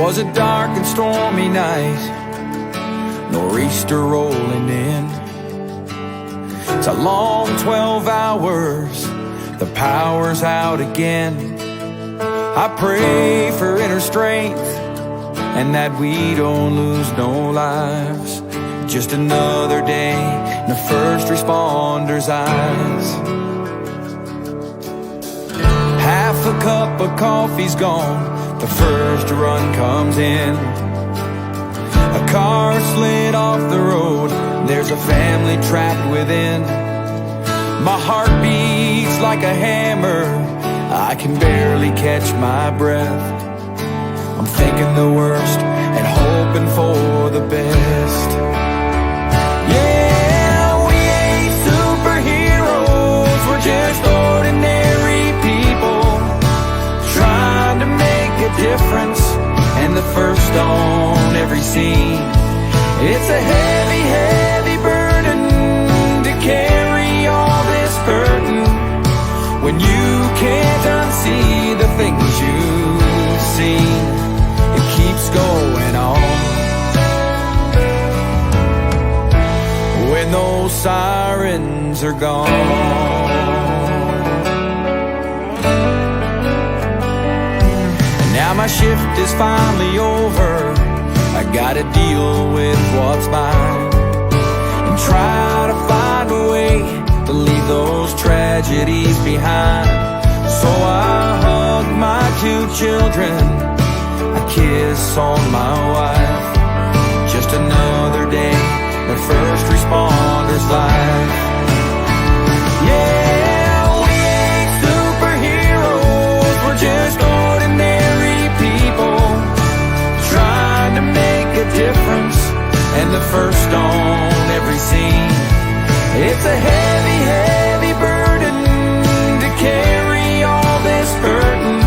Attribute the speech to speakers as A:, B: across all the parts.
A: was a dark and stormy night, nor'easter rolling in. It's a long 12 hours, the power's out again. I pray for inner strength and that we don't lose no lives. Just another day in the first responders' eyes. Half a cup of coffee's gone, the first run comes in. A car slid off the road, there's a family trapped within. My heart beats like a hammer, I can barely catch my breath. I'm thinking the worst and hoping for the best. Yeah, we ain't superheroes, we're just ordinary people trying to make a difference, and the first on every scene. It's a heavy, heavy burden to carry all this burden when you can't unsee the things you've seen. It keeps going on. When those sirens are gone. Now my shift is finally over, I gotta deal with what's mine and try to find a way to leave those tragedies behind. So I hug my 2 children, a kiss on my wife. Just another day, the first responder's life. Yeah, we ain't superheroes, we're just ordinary people trying to make a difference, and the first on every scene. It's a heavy, heavy burden to carry all this burden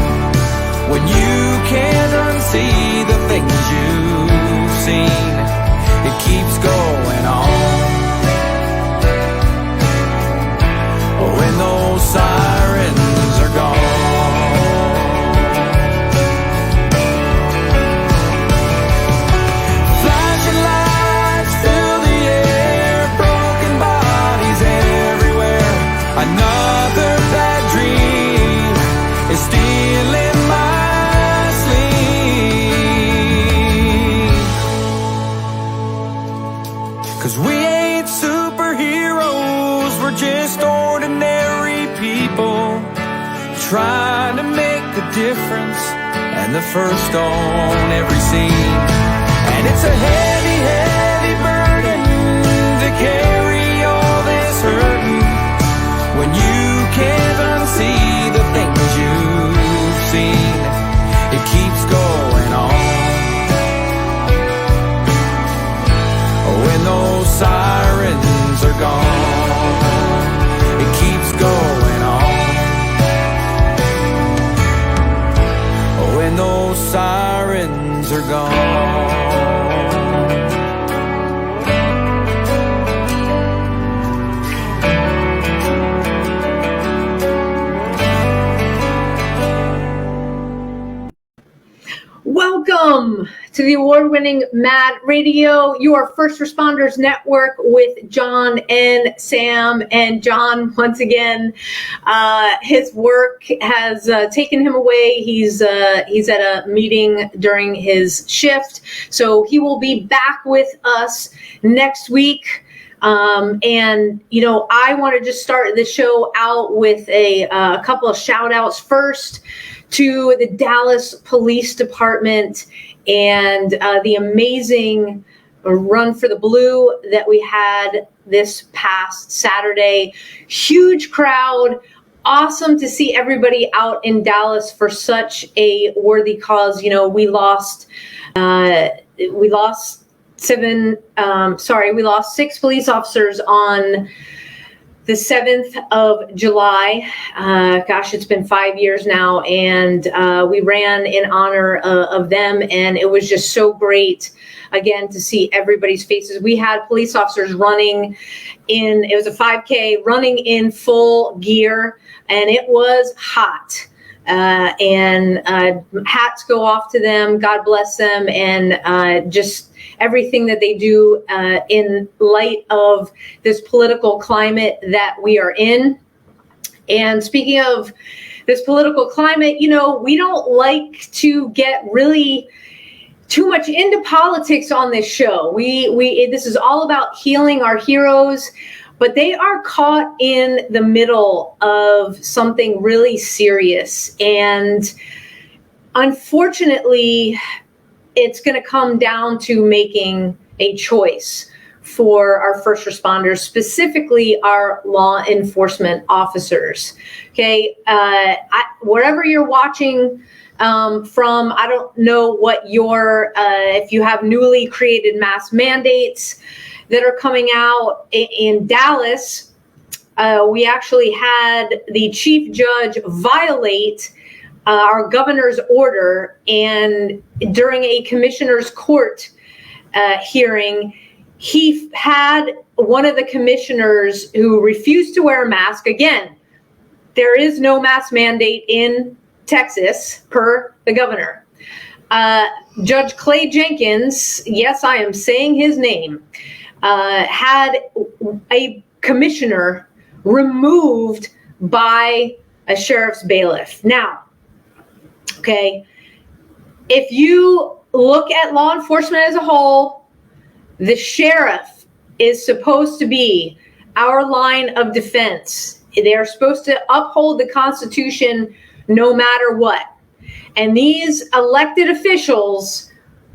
A: when you can't unsee the things you've seen. It keeps going on. When those sirens are gone. Flashing lights fill the air, broken bodies everywhere. Another bad dream is stealing my sleep. 'Cause we ain't superheroes, we're just ordinary people trying to make a difference, and the first on every scene. And it's a heavy, heavy burden to carry all this hurting when you can't unsee the things you've seen. It keeps going on. When those sirens are gone, it keeps going on. When those sirens are gone.
B: Welcome to the award-winning Mad Radio, your First Responders Network with John and Sam. And John, once again, his work has taken him away. He's at a meeting during his shift, so he will be back with us next week. And, you know, I want to just start the show out with a couple of shout outs. First, to the Dallas Police Department and the amazing Run for the Blue that we had this past Saturday. Huge crowd. Awesome to see everybody out in Dallas for such a worthy cause. You know, we lost 6 police officers on the 7th of July. Gosh, it's been 5 years now, and we ran in honor of them, and it was just so great, again, to see everybody's faces. We had police officers running in, it was a 5K, running in full gear, and it was hot. and hats go off to them. God bless them, and just everything that they do in light of this political climate that we are in. And speaking of this political climate, you know, we don't like to get really too much into politics on this show. This is all about healing our heroes, but they are caught in the middle of something really serious. And unfortunately, it's going to come down to making a choice for our first responders, specifically our law enforcement officers. Okay, wherever you're watching from, I don't know what your, if you have newly created mask mandates that are coming out in Dallas. We actually had the chief judge violate our governor's order, and during a commissioner's court hearing, he had one of the commissioners who refused to wear a mask. Again, there is no mask mandate in Texas per the governor. Judge Clay Jenkins, yes, I am saying his name, had a commissioner removed by a sheriff's bailiff. Now, okay, if you look at law enforcement as a whole, the sheriff is supposed to be our line of defense. They are supposed to uphold the Constitution no matter what. And these elected officials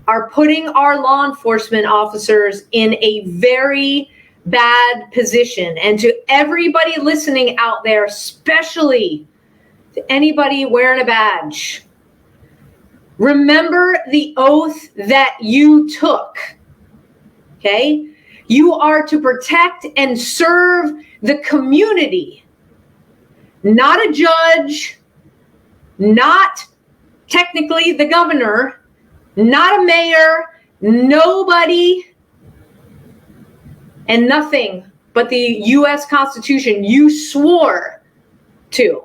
B: are putting our law enforcement officers in a very bad position. And to everybody listening out there, especially to anybody wearing a badge, remember the oath that you took. Okay? You are to protect and serve the community, not a judge, not technically the governor, not a mayor, nobody, and nothing but the U.S. Constitution you swore to.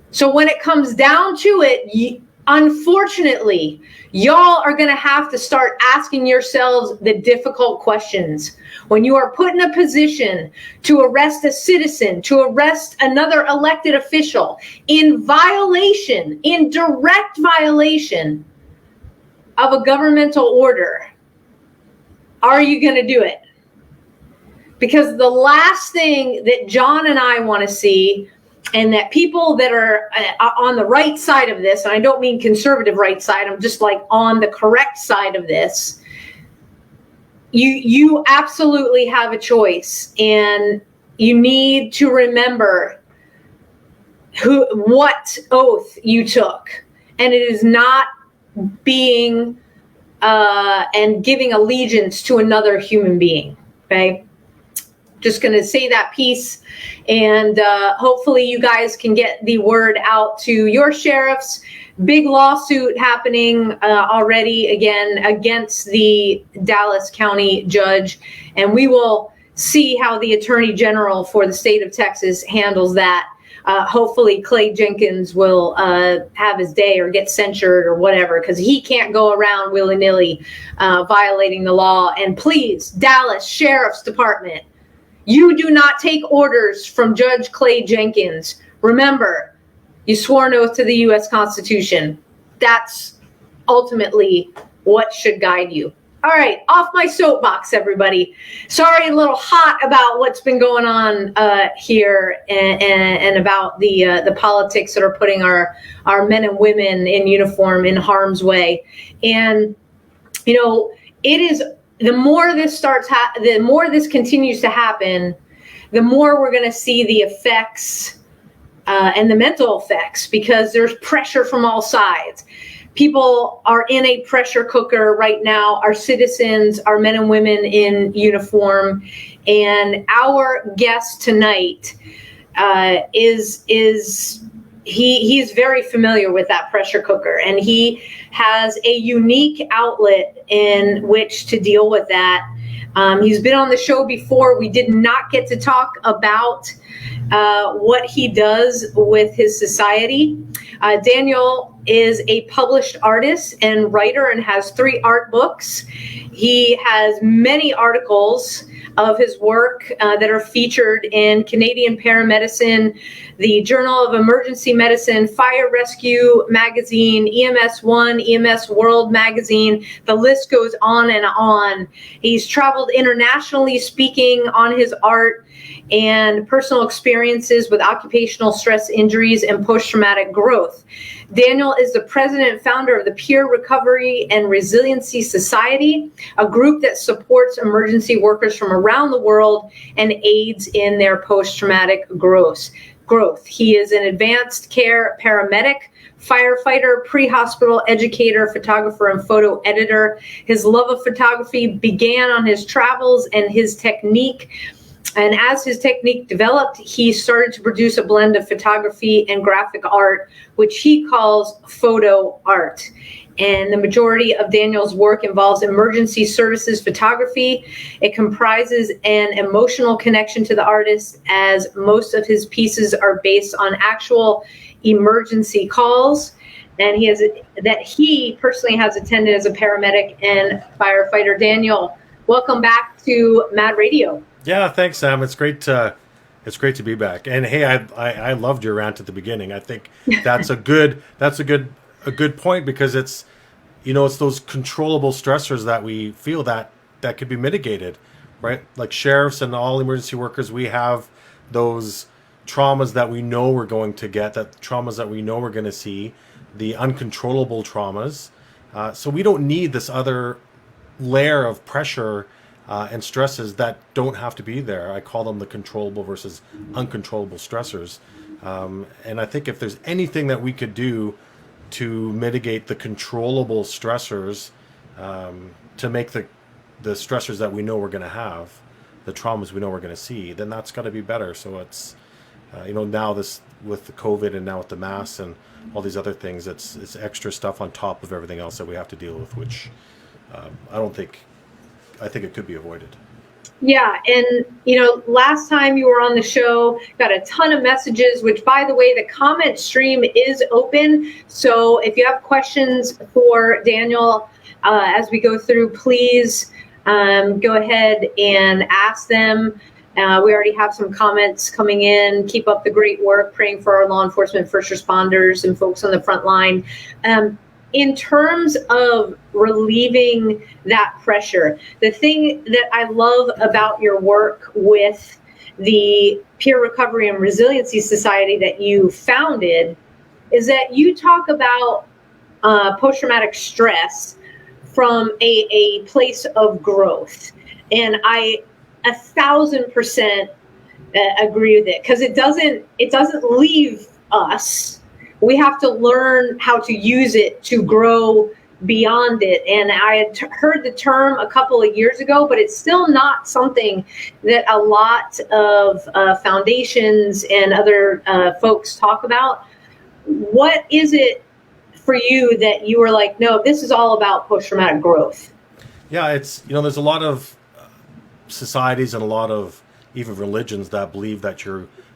B: So when it comes down to it, unfortunately, y'all are going to have to start asking yourselves the difficult questions. When you are put in a position to arrest a citizen, to arrest another elected official in violation, in direct violation of a governmental order, are you going to do it? Because the last thing that John and I want to see, and that people that are on the right side of this, and I don't mean conservative right side, I'm just like on the correct side of this, you absolutely have a choice, and you need to remember what oath you took. And it is not being and giving allegiance to another human being, okay? Just going to say that piece, and hopefully you guys can get the word out to your sheriffs. Big lawsuit happening already, again, against the Dallas County judge, and we will see how the Attorney General for the state of Texas handles that. Hopefully Clay Jenkins will have his day or get censured or whatever, because he can't go around willy-nilly violating the law. And please, Dallas Sheriff's Department, you do not take orders from Judge Clay Jenkins. Remember, you swore an oath to the U.S. Constitution. That's ultimately what should guide you. All right, off my soapbox, everybody. Sorry, a little hot about what's been going on here, and about the politics that are putting our men and women in uniform in harm's way. And you know, it is. The more this the more this continues to happen, the more we're going to see the effects and the mental effects, because there's pressure from all sides. People are in a pressure cooker right now, our citizens, our men and women in uniform. And our guest tonight he's very familiar with that pressure cooker, and he has a unique outlet in which to deal with that. He's been on the show before. We did not get to talk about what he does with his society. Daniel is a published artist and writer and has 3 art books. He has many articles of his work that are featured in Canadian Paramedicine, the Journal of Emergency Medicine, Fire Rescue Magazine, EMS One, EMS World Magazine. The list goes on and on. He's traveled internationally speaking on his art and personal experiences with occupational stress injuries and post-traumatic growth. Daniel is the president and founder of the Peer Recovery and Resiliency Society, a group that supports emergency workers from around the world and aids in their post-traumatic growth. He is an advanced care paramedic, firefighter, pre-hospital educator, photographer, and photo editor. His love of photography began on his travels and his technique. And as his technique developed, he started to produce a blend of photography and graphic art, which he calls photo art. And the majority of Daniel's work involves emergency services photography. It comprises an emotional connection to the artist, as most of his pieces are based on actual emergency calls. And he personally has attended as a paramedic and firefighter. Daniel, welcome back to Mad Radio.
C: Yeah, thanks, Sam. It's great to be back. And hey, I loved your rant at the beginning. I think that's a good point, because it's those controllable stressors that we feel that could be mitigated, right? Like sheriffs and all emergency workers, we have those traumas that we know we're going to get, that traumas that we know we're going to see, the uncontrollable traumas. So we don't need this other layer of pressure and stresses that don't have to be there. I call them the controllable versus uncontrollable stressors. And I think if there's anything that we could do to mitigate the controllable stressors, to make the stressors that we know we're going to have, the traumas we know we're going to see, then that's got to be better. So it's, now this with the COVID and now with the masks and all these other things, it's extra stuff on top of everything else that we have to deal with, which I think it could be avoided.
B: Yeah, and last time you were on the show, got a ton of messages, which, by the way, the comment stream is open. So if you have questions for Daniel as we go through, please go ahead and ask them. We already have some comments coming in. Keep up the great work, praying for our law enforcement, first responders, and folks on the front line. In terms of relieving that pressure, the thing that I love about your work with the Peer Recovery and Resiliency Society that you founded is that you talk about post-traumatic stress from a place of growth. And I 1,000% agree with it, because it doesn't leave us. We have to learn how to use it to grow beyond it. And I had heard the term a couple of years ago, but it's still not something that a lot of foundations and other folks talk about. What is it for you that you were like, no, this is all about post-traumatic growth?
C: Yeah, it's, there's a lot of societies and a lot of even religions that believe that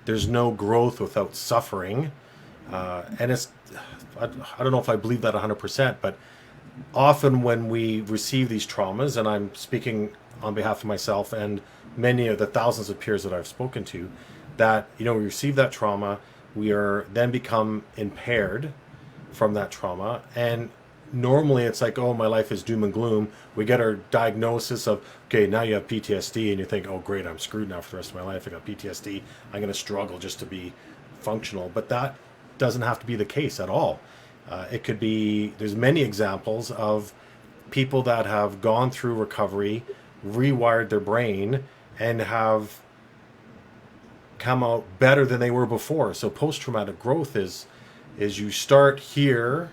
C: there's no growth without suffering. And I don't know if I believe that 100%, but often when we receive these traumas, and I'm speaking on behalf of myself and many of the thousands of peers that I've spoken to, that, we receive that trauma, we are then become impaired from that trauma. And normally it's like, oh, my life is doom and gloom. We get our diagnosis of, okay, now you have PTSD, and you think, oh, great, I'm screwed now for the rest of my life. I got PTSD. I'm going to struggle just to be functional. But that doesn't have to be the case at all. It could be, there's many examples of people that have gone through recovery, rewired their brain, and have come out better than they were before. So post-traumatic growth is you start here,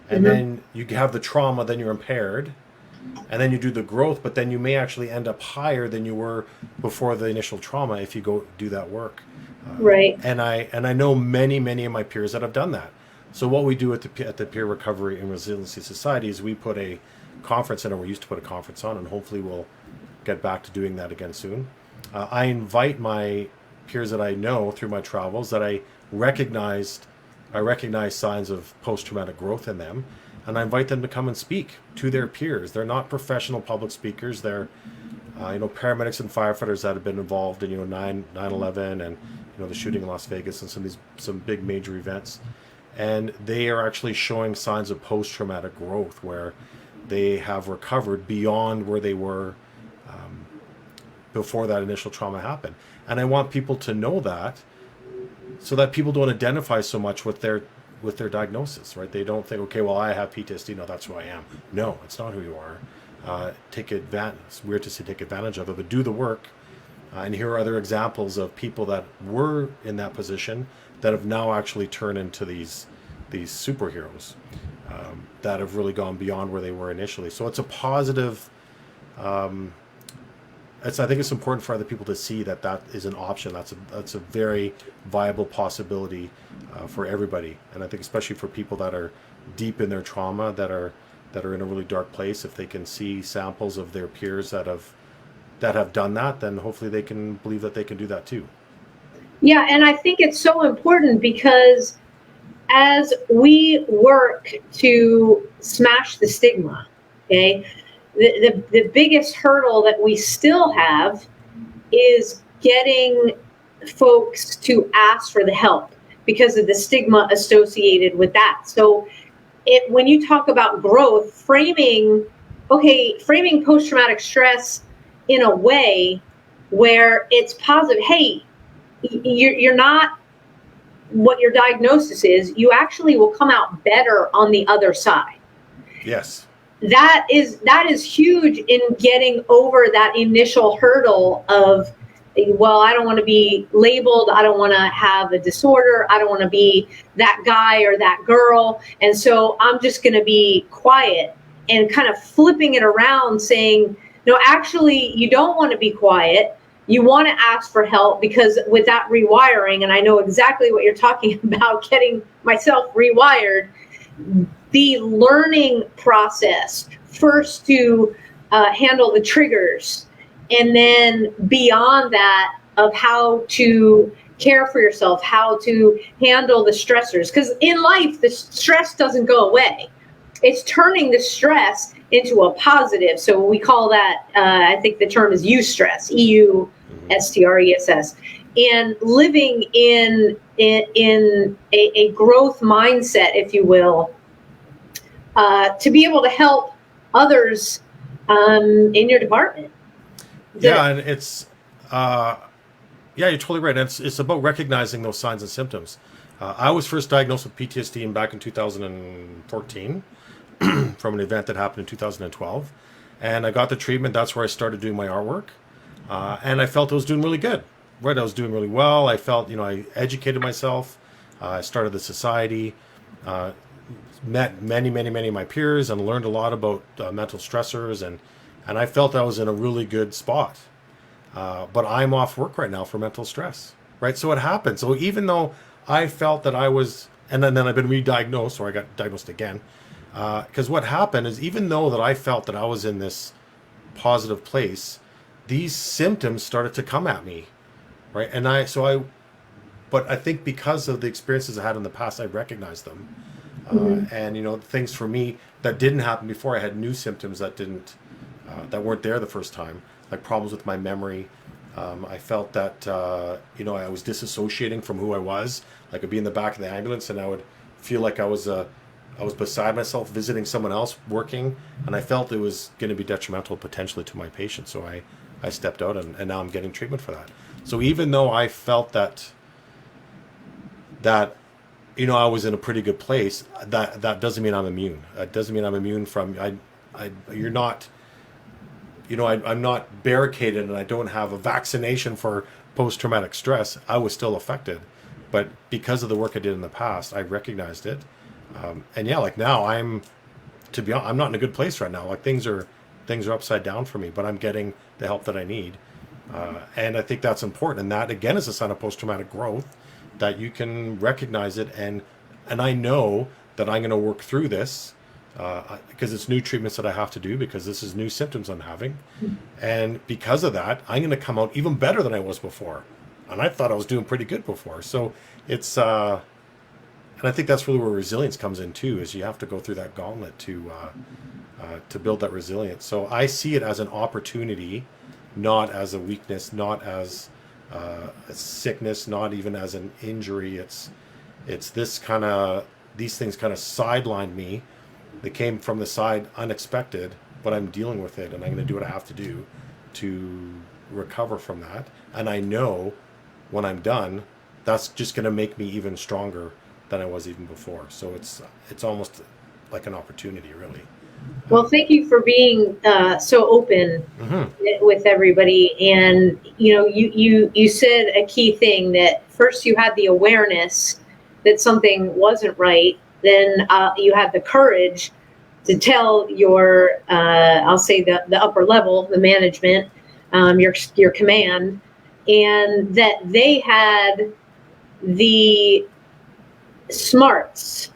C: and then you have the trauma, then you're impaired, and then you do the growth, but then you may actually end up higher than you were before the initial trauma if you go do that work.
B: Right.
C: And I know many of my peers that have done that. So what we do at the Peer Recovery and Resiliency Society is we put a conference in, or we used to put a conference on, and hopefully we'll get back to doing that again soon. I invite my peers that I know through my travels that I recognize signs of post-traumatic growth in them, and I invite them to come and speak to their peers. They're not professional public speakers. They're paramedics and firefighters that have been involved in 9/11 and the shooting in Las Vegas and some big major events, and they are actually showing signs of post-traumatic growth where they have recovered beyond where they were before that initial trauma happened. And I want people to know that, so that people don't identify so much with their diagnosis, right? They don't think, okay, well, I have PTSD, no, that's who I am. No, it's not who you are. Take advantage. It's weird to say take advantage of it, but do the work. And here are other examples of people that were in that position that have now actually turned into these superheroes that have really gone beyond where they were initially. So it's a positive. I think it's important for other people to see that is an option. That's a very viable possibility for everybody. And I think especially for people that are deep in their trauma, that are in a really dark place, if they can see samples of their peers that have done that, then hopefully they can believe that they can do that too.
B: Yeah, and I think it's so important because as we work to smash the stigma, okay, the biggest hurdle that we still have is getting folks to ask for the help because of the stigma associated with that. So when you talk about growth, framing post-traumatic stress in a way where it's positive. Hey, you're not what your diagnosis is. You actually will come out better on the other side.
C: Yes.
B: That is huge in getting over that initial hurdle of, well, I don't want to be labeled. I don't want to have a disorder. I don't want to be that guy or that girl. And so I'm just going to be quiet, and kind of flipping it around saying, no, actually, you don't want to be quiet. You want to ask for help, because with that rewiring, and I know exactly what you're talking about, getting myself rewired, the learning process first to handle the triggers, and then beyond that of how to care for yourself, how to handle the stressors. Because in life, the stress doesn't go away. It's turning the stress into a positive. So we call that, I think the term is eustress, EUSTRESS, and living in a growth mindset, if you will, to be able to help others in your department.
C: Yeah, and it's you're totally right. And it's about recognizing those signs and symptoms. I was first diagnosed with PTSD back in 2014 from an event that happened in 2012, and I got the treatment. That's where I started doing my artwork, and I felt I was doing really good. Right, I was doing really well. I felt, I educated myself. I started the society. Met many of my peers and learned a lot about mental stressors, and I felt I was in a really good spot. But I'm off work right now for mental stress, right? So it happened. So even though I felt that I was, and then I've been re-diagnosed, or I got diagnosed again, because what happened is, even though that I felt that I was in this positive place, these symptoms started to come at me, right? But I think because of the experiences I had in the past, I recognized them. And things for me that didn't happen before, I had new symptoms that weren't there the first time, like problems with my memory. I felt that I was disassociating from who I was. Like I'd be in the back of the ambulance and I would feel like I was beside myself visiting someone else working, and I felt it was going to be detrimental potentially to my patient. So I stepped out, and now I'm getting treatment for that. So even though I felt that I was in a pretty good place, that doesn't mean I'm immune. It doesn't mean I'm immune from, you're not, I'm not barricaded, and I don't have a vaccination for post-traumatic stress. I was still affected, but because of the work I did in the past, I recognized it. And yeah, like now I'm not in a good place right now. Like things are upside down for me, but I'm getting the help that I need. And I think that's important. And that again is a sign of post-traumatic growth, that you can recognize it. And I know that I'm going to work through this because it's new treatments that I have to do because this is new symptoms I'm having. And because of that, I'm going to come out even better than I was before. And I thought I was doing pretty good before. So it's, and I think that's really where resilience comes in too, is you have to go through that gauntlet to build that resilience. So I see it as an opportunity, not as a weakness, not as a sickness, not even as an injury. It's this kind of, these things kind of sidelined me. They came from the side unexpected, but I'm dealing with it, and I'm going to do what I have to do to recover from that. And I know when I'm done, that's just going to make me even stronger than I was even before. So it's almost like an opportunity, really.
B: Well, thank you for being so open with everybody. And you said a key thing, that first you had the awareness that something wasn't right. Then you had the courage to tell your, I'll say the upper level, the management, your command, and that they had the smarts,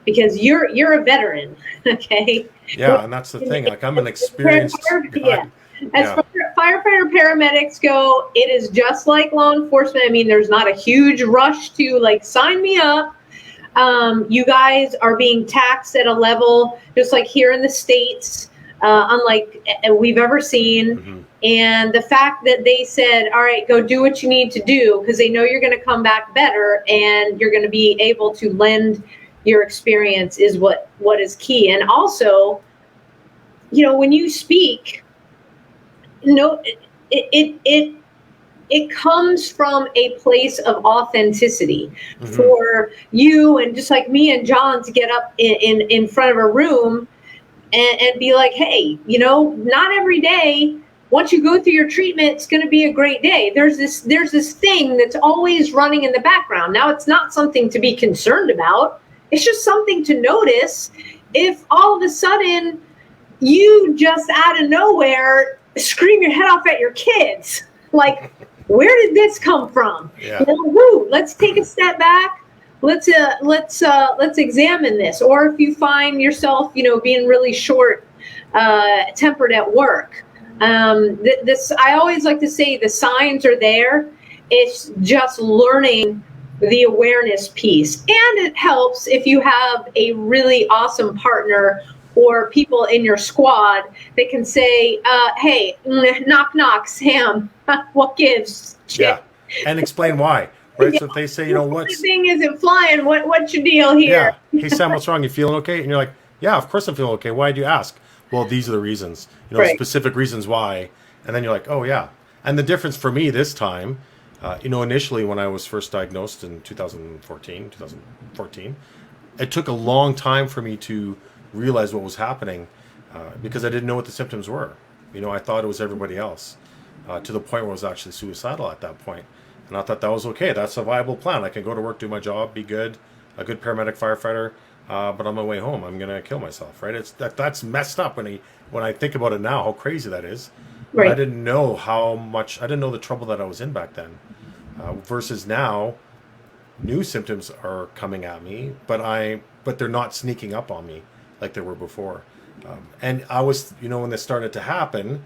B: because you're a veteran, okay?
C: Yeah, and that's the thing. Like, I'm an experienced guy.
B: As far as firefighter paramedics go, it is just like law enforcement. I mean, there's not a huge rush to like sign me up. You guys are being taxed at a level just like here in the States, unlike we've ever seen. And the fact that they said, all right, go do what you need to do, because they know you're going to come back better and you're going to be able to lend your experience, is what is key. And also, when you speak, it comes from a place of authenticity for you, and just like me and John, to get up in front of a room and be like, hey, not every day, once you go through your treatment, it's going to be a great day. There's this thing that's always running in the background. Now, it's not something to be concerned about. It's just something to notice. If all of a sudden you just out of nowhere scream your head off at your kids, like, where did this come from?
C: Yeah.
B: Let's take a step back. Let's examine this. Or if you find yourself, being really short tempered at work, this, I always like to say, the signs are there. It's just learning the awareness piece. And it helps if you have a really awesome partner or people in your squad that can say, hey, knock, knock, Sam, what gives?
C: Yeah, and explain why. Right, so if they say, what's...
B: The thing isn't flying, what's your deal here?
C: Yeah, hey, Sam, what's wrong? You feeling okay? And you're like, yeah, of course I'm feeling okay. Why do you ask? Well, these are the reasons,
B: Right.
C: Specific reasons why. And then you're like, oh, yeah. And the difference for me this time, initially when I was first diagnosed in 2014, it took a long time for me to realize what was happening because I didn't know what the symptoms were. I thought it was everybody else, to the point where I was actually suicidal at that point. And I thought that was okay. That's a viable plan. I can go to work, do my job, be good, a good paramedic, firefighter, but on my way home, I'm going to kill myself, right? That's messed up when I think about it now, how crazy that is.
B: Right.
C: I didn't know I didn't know the trouble that I was in back then. Versus now, new symptoms are coming at me, but they're not sneaking up on me like they were before. And I was, when this started to happen,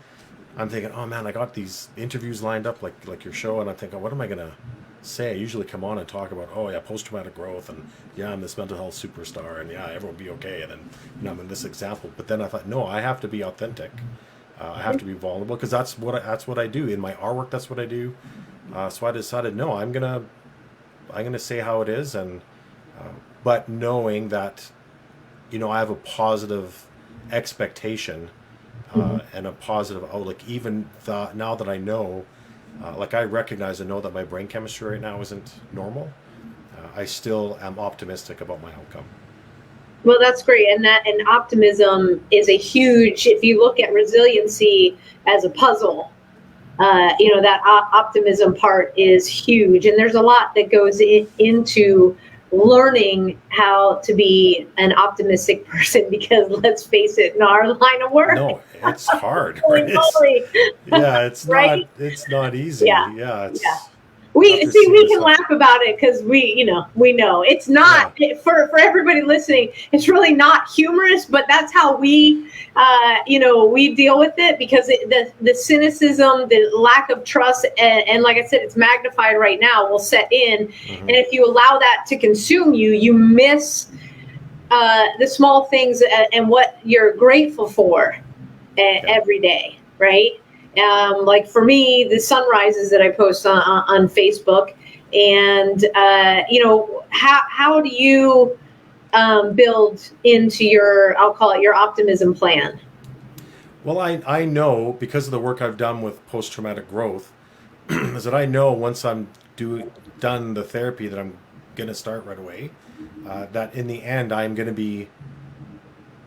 C: I'm thinking, oh man, I got these interviews lined up like your show, and I'm thinking, what am I gonna say? I usually come on and talk about, oh yeah, post-traumatic growth, and yeah, I'm this mental health superstar, and yeah, everyone will be okay, and then I'm in this example. But then I thought, no, I have to be authentic. I have to be vulnerable, because that's what I do in my artwork. That's what I do. So I decided, no, I'm gonna say how it is, and but knowing that, I have a positive expectation and a positive outlook. Even now that I know, I recognize and know that my brain chemistry right now isn't normal, I still am optimistic about my outcome.
B: Well, that's great. And optimism is a huge, if you look at resiliency as a puzzle, that optimism part is huge. And there's a lot that goes into learning how to be an optimistic person, because let's face it, in our line of work,
C: no, it's hard.
B: It's
C: not easy.
B: Well, We
C: after
B: see,
C: seeing
B: we
C: this
B: can
C: stuff.
B: laugh about it because we know it's not for everybody listening. It's really not humorous, but that's how we, we deal with it because the cynicism, the lack of trust, and like I said, it's magnified right now, will set in.
C: Mm-hmm.
B: And if you allow that to consume you, you miss the small things and what you're grateful for every day, right? Like for me, the sunrises that I post on Facebook, and how do you build into your, I'll call it your optimism plan?
C: Well, I know because of the work I've done with post-traumatic growth is that I know once I'm done the therapy that I'm going to start right away, that in the end I'm going to be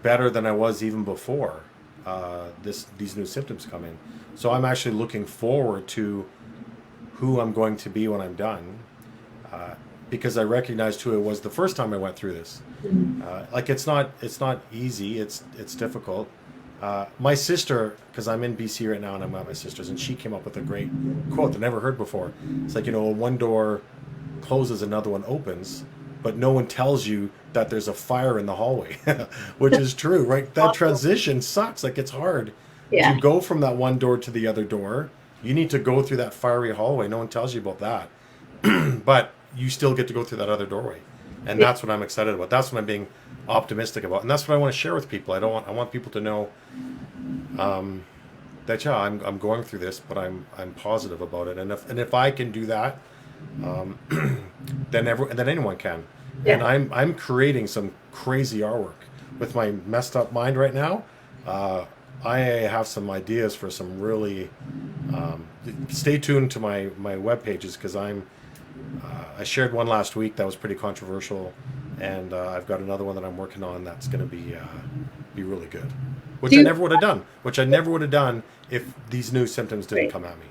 C: better than I was even before these new symptoms come in. So I'm actually looking forward to who I'm going to be when I'm done, because I recognized who it was the first time I went through this. Like it's not easy. It's difficult. My sister, because I'm in BC right now and I'm at my sister's, and she came up with a great quote that I never heard before. It's like, one door closes, another one opens, but no one tells you that there's a fire in the hallway, which is true, right? That transition sucks. Like it's hard to go from that one door to the other door. You need to go through that fiery hallway. No one tells you about that, but you still get to go through that other doorway. And that's what I'm excited about. That's what I'm being optimistic about, and that's what I want to share with people. I want people to know that I'm going through this, but I'm positive about it. And if I can do that, then anyone can. And I'm creating some crazy artwork with my messed up mind right now. I have some ideas for some really. Stay tuned to my web pages because I shared one last week that was pretty controversial, and I've got another one that I'm working on that's going to be really good, which I never would have done if these new symptoms didn't come at me.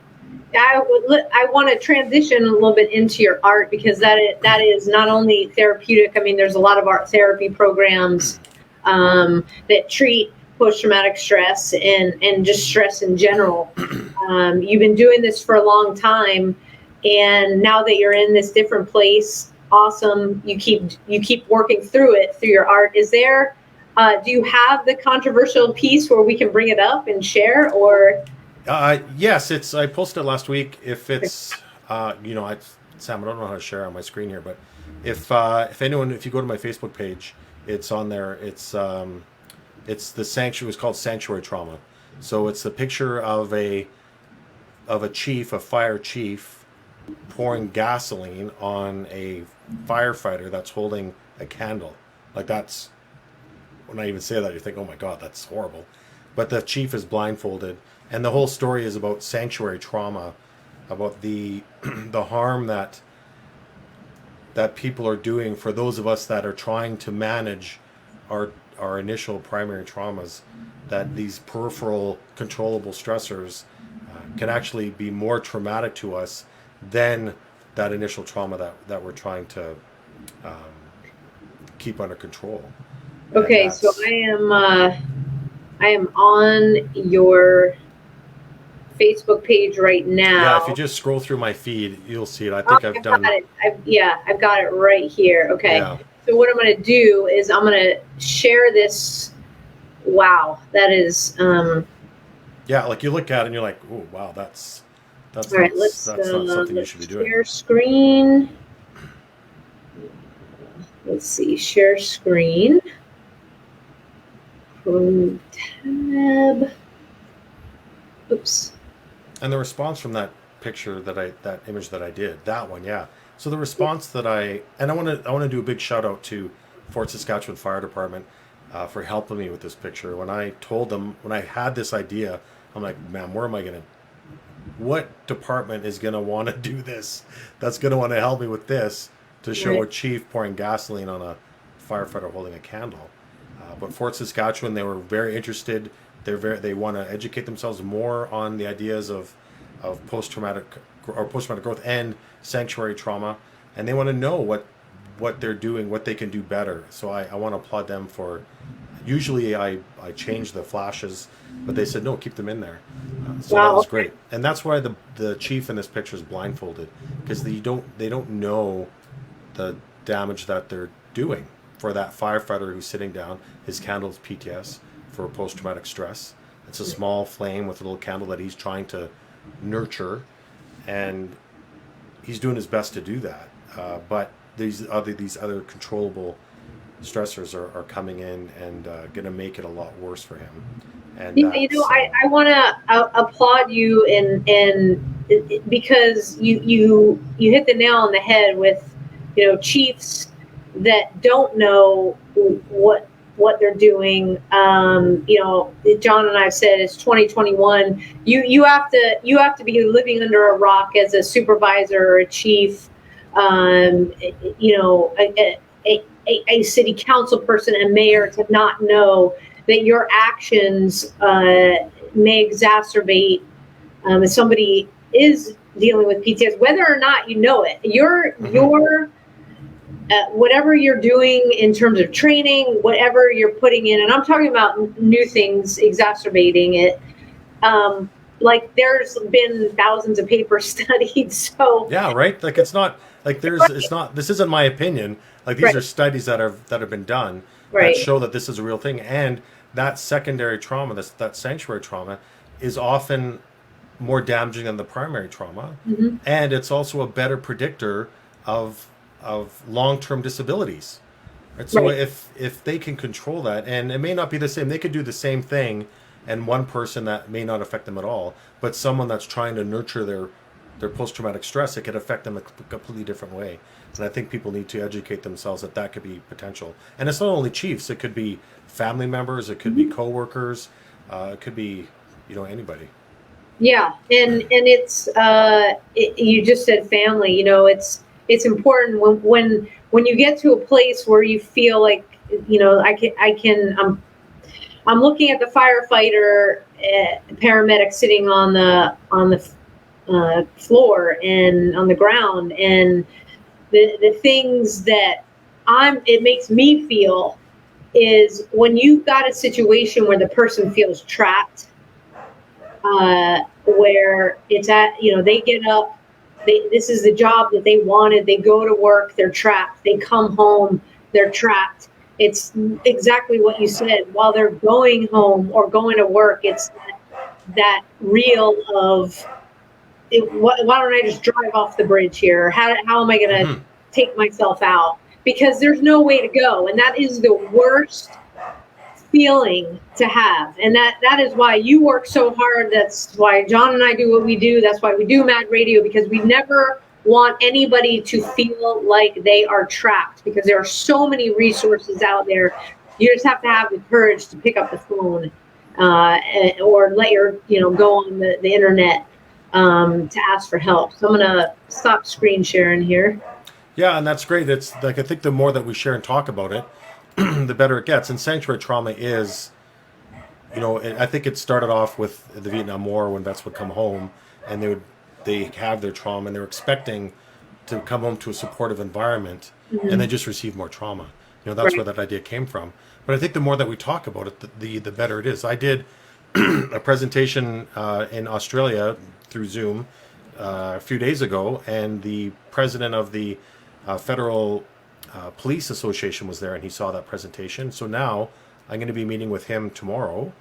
B: I want to transition a little bit into your art because that is not only therapeutic. I mean, there's a lot of art therapy programs that treat post-traumatic stress and just stress in general. You've been doing this for a long time, and now that you're in this different place, awesome. You keep working through it through your art. Is there? Do you have the controversial piece where we can bring it up and share, or?
C: Yes, I posted it last week. If it's, Sam, I don't know how to share on my screen here, but if you go to my Facebook page, it's on there. It's the sanctuary. It's called Sanctuary Trauma. So it's a picture of a fire chief, pouring gasoline on a firefighter that's holding a candle. Like that's, when I even say that, you think, oh my God, that's horrible. But the chief is blindfolded. And the whole story is about sanctuary trauma, about the harm that people are doing for those of us that are trying to manage our initial primary traumas, that these peripheral controllable stressors can actually be more traumatic to us than that initial trauma that we're trying to keep under control.
B: Okay, so I am on your Facebook page right now.
C: Yeah, if you just scroll through my feed, you'll see it. I think I've done
B: it. I've got it right here. Okay.
C: Yeah.
B: So what I'm going to do is I'm going to share this. Wow, that is.
C: Yeah, like you look at it and you're like, oh wow, that's
B: all right.
C: not something you should be doing.
B: Share screen. Let's see. Share screen. Chrome tab. Oops.
C: And the response from that picture that image that I did, that one, yeah. So the response that I want to do a big shout out to Fort Saskatchewan Fire Department for helping me with this picture. When I told them, when I had this idea, I'm like, man, what department is gonna want to do this? That's gonna want to help me with this to show a chief pouring gasoline on a firefighter holding a candle. But Fort Saskatchewan, they were very interested. They want to educate themselves more on the ideas of post-traumatic growth and sanctuary trauma, and they want to know what they're doing, what they can do better. So I want to applaud them for usually I change the flashes, but they said no, keep them in there. So
B: Wow.
C: that was great, and that's why the chief in this picture is blindfolded, because they don't know the damage that they're doing. For that firefighter who's sitting down, his candle is PTS, for post-traumatic stress. It's a small flame with a little candle that he's trying to nurture, and he's doing his best to do that. But these other controllable stressors are coming in and going to make it a lot worse for him. And
B: I want to applaud you and because you hit the nail on the head with, chiefs that don't know what they're doing. John and I said it's 2021. You have to be living under a rock as a supervisor or a chief, a city council person, a mayor, to not know that your actions may exacerbate if somebody is dealing with PTS, whether or not you know it. Your whatever you're doing in terms of training, whatever you're putting in, and I'm talking about new things exacerbating it. Like there's been thousands of papers studied. So
C: yeah, right. Like it's not like this isn't my opinion. Like these are studies that have been done that show that this is a real thing, and that secondary trauma, that sanctuary trauma, is often more damaging than the primary trauma, and it's also a better predictor of long-term disabilities. Right? So if they can control that, and it may not be the same, they could do the same thing, and one person that may not affect them at all, but someone that's trying to nurture their post-traumatic stress, it could affect them a completely different way. And I think people need to educate themselves that could be potential. And it's not only chiefs; it could be family members, it could be coworkers, it could be anybody.
B: Yeah, and it's you just said family. It's important when you get to a place where you feel like I'm looking at the firefighter paramedic sitting on the floor and on the ground, and the things that it makes me feel is when you've got a situation where the person feels trapped, where it's at, they get up, this is the job that they wanted, they go to work, they're trapped, they come home, they're trapped. It's exactly what you said. While they're going home or going to work, it's that reel of, why don't I just drive off the bridge here? How am I going to take myself out? Because there's no way to go. And that is the worst feeling to have. And that is why you work so hard. That's why John and I do what we do. That's why we do Mad Radio, because we never want anybody to feel like they are trapped, because there are so many resources out there. You just have to have the courage to pick up the phone or let go on the internet to ask for help. So I'm going to stop screen sharing here.
C: Yeah, and that's great. It's like, I think the more that we share and talk about it, the better it gets. And sanctuary trauma is, I think it started off with the Vietnam War, when vets would come home and they have their trauma and they're expecting to come home to a supportive environment, and they just receive more trauma. That's where that idea came from. But I think the more that we talk about it, the better it is. I did a presentation in Australia through Zoom a few days ago, and the president of the Federal Police Association was there, and he saw that presentation. So now I'm going to be meeting with him tomorrow,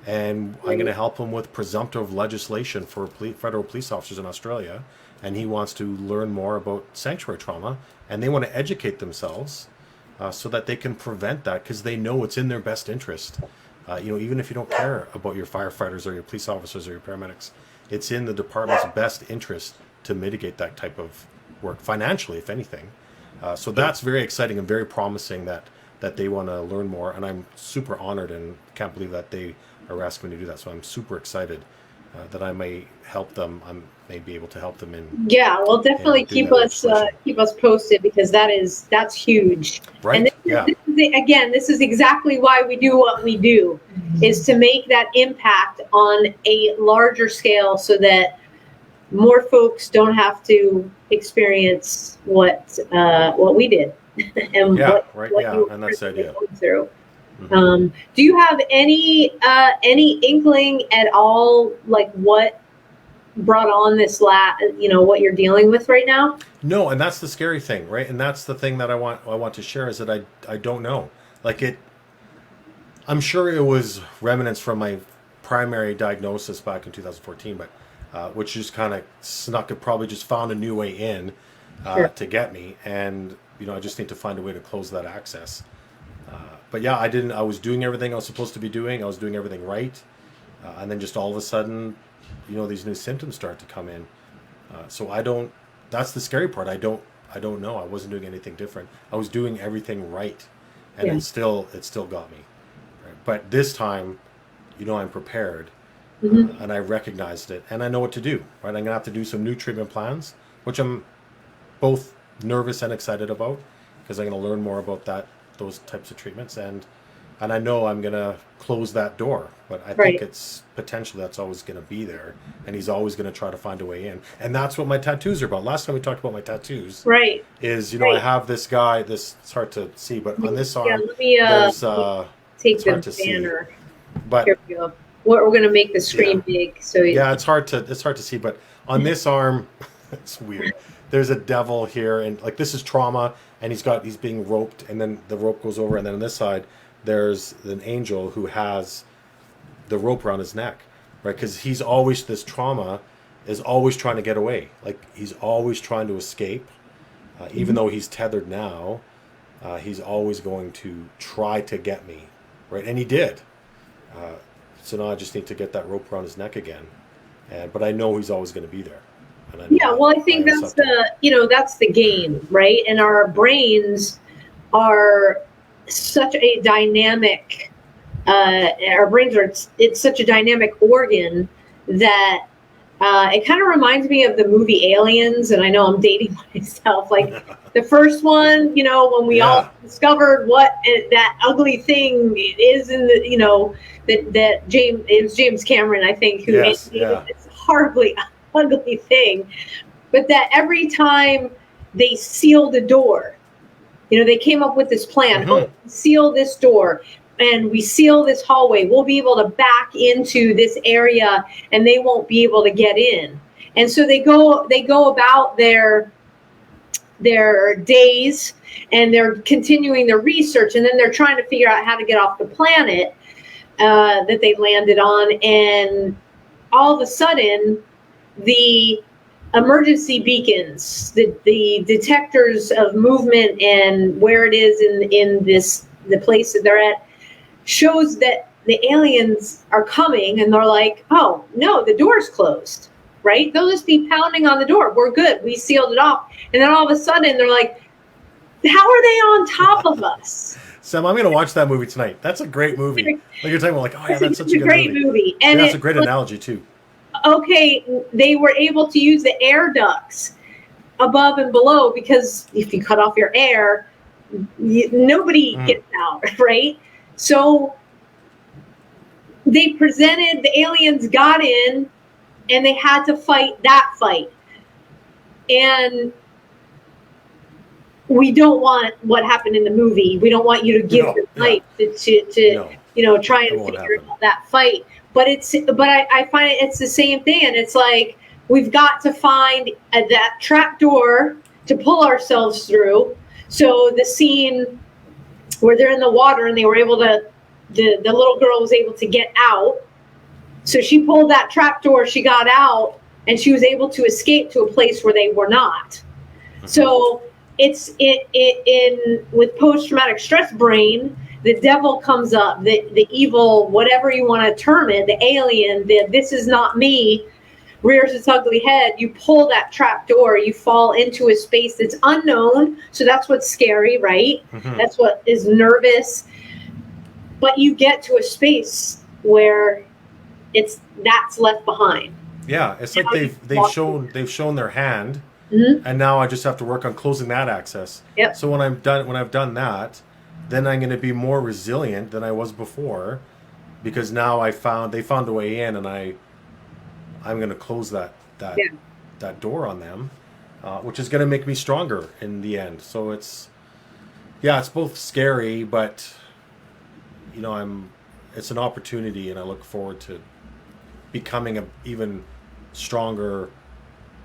C: and I'm going to help him with presumptive legislation for federal police officers in Australia. And he wants to learn more about sanctuary trauma, and they want to educate themselves so that they can prevent that, because they know it's in their best interest. Even if you don't care about your firefighters or your police officers or your paramedics, it's in the department's best interest to mitigate that type of work financially, if anything. So that's very exciting and very promising that they want to learn more. And I'm super honored and can't believe that they are asking me to do that. So I'm super excited that I may help them. I may be able to help them in.
B: Yeah, well, definitely keep us posted, because that's huge.
C: Right.
B: And this is exactly why we do what we do, is to make that impact on a larger scale, so that more folks don't have to experience what we did. And
C: and that's the idea.
B: Through. Do you have any inkling at all, like what brought on this what you're dealing with right now?
C: No, and that's the scary thing, right? And that's the thing that I want to share is that I don't know. Like I'm sure it was remnants from my primary diagnosis back in 2014, but which just kind of snuck. It probably just found a new way in to get me, and I just need to find a way to close that access. But yeah, I was doing everything I was supposed to be doing. I was doing everything right, and then just all of a sudden, these new symptoms start to come in. So I don't. That's the scary part. I don't know. I wasn't doing anything different. I was doing everything right, and it still got me. Right? But this time, I'm prepared, and I recognized it, and I know what to do. Right? I'm gonna have to do some new treatment plans, which I'm both nervous and excited about, because I'm gonna learn more about those types of treatments, and I know I'm gonna close that door, but I think it's potentially that's always gonna be there, and he's always gonna try to find a way in, and that's what my tattoos are about. Last time we talked about my tattoos, is I have this guy. It's hard to see, but on this arm, there's
B: take
C: hard
B: the
C: to
B: banner.
C: see. But
B: here we go. We're gonna make the screen big, so
C: it's hard to see. But on this arm, it's weird. There's a devil here, and like this is trauma, and he's being roped, and then the rope goes over, and then on this side there's an angel who has the rope around his neck, right? Because this trauma is always trying to get away. Like he's always trying to escape, even though he's tethered now. He's always going to try to get me, right? And he did. So now I just need to get that rope around his neck again, but I know he's always going to be there.
B: I think that's that's the game, right? And our brains are such a dynamic it's such a dynamic organ that it kind of reminds me of the movie Aliens, and I know I'm dating myself, like the first one, when we all discovered what that ugly thing is in the it was James Cameron, I think, who made this horribly ugly thing, but that every time they sealed a door, they came up with this plan. Seal this door, and we seal this hallway. We'll be able to back into this area, and they won't be able to get in. And so they go about their days, and they're continuing their research, and then they're trying to figure out how to get off the planet that they landed on. And all of a sudden, the emergency beacons, the detectors of movement and where it is in the place that they're at, shows that the aliens are coming, and they're like, oh no, the door's closed, right? They'll just be pounding on the door. We're good. We sealed it off. And then all of a sudden they're like, how are they on top of us?
C: Sam, I'm going to watch that movie tonight. That's a great movie. Like you're talking about, like, oh yeah, that's such a good
B: great movie. And
C: that's a great analogy too.
B: Okay, they were able to use the air ducts above and below, because if you cut off your air, nobody gets out, right? So the aliens got in, and they had to fight that fight. And we don't want what happened in the movie. We don't want you to give your life to try and figure out that fight. But I find it's the same thing. And it's like, we've got to find that trap door to pull ourselves through. So the scene where they're in the water and they were able to, the little girl was able to get out. So she pulled that trap door, she got out, and she was able to escape to a place where they were not. So it's with post-traumatic stress brain, the devil comes up, the evil, whatever you want to term it, the alien, this is not me, rears its ugly head. You pull that trap door, you fall into a space that's unknown. So that's what's scary, right? That's what is nervous. But you get to a space where that's left behind.
C: Yeah, it's like they've shown their hand, and now I just have to work on closing that access.
B: Yep.
C: So when I've done that, then I'm going to be more resilient than I was before, because now they found a way in, and I'm going to close that door on them, which is going to make me stronger in the end. So it's both scary, but it's an opportunity, and I look forward to becoming a even stronger,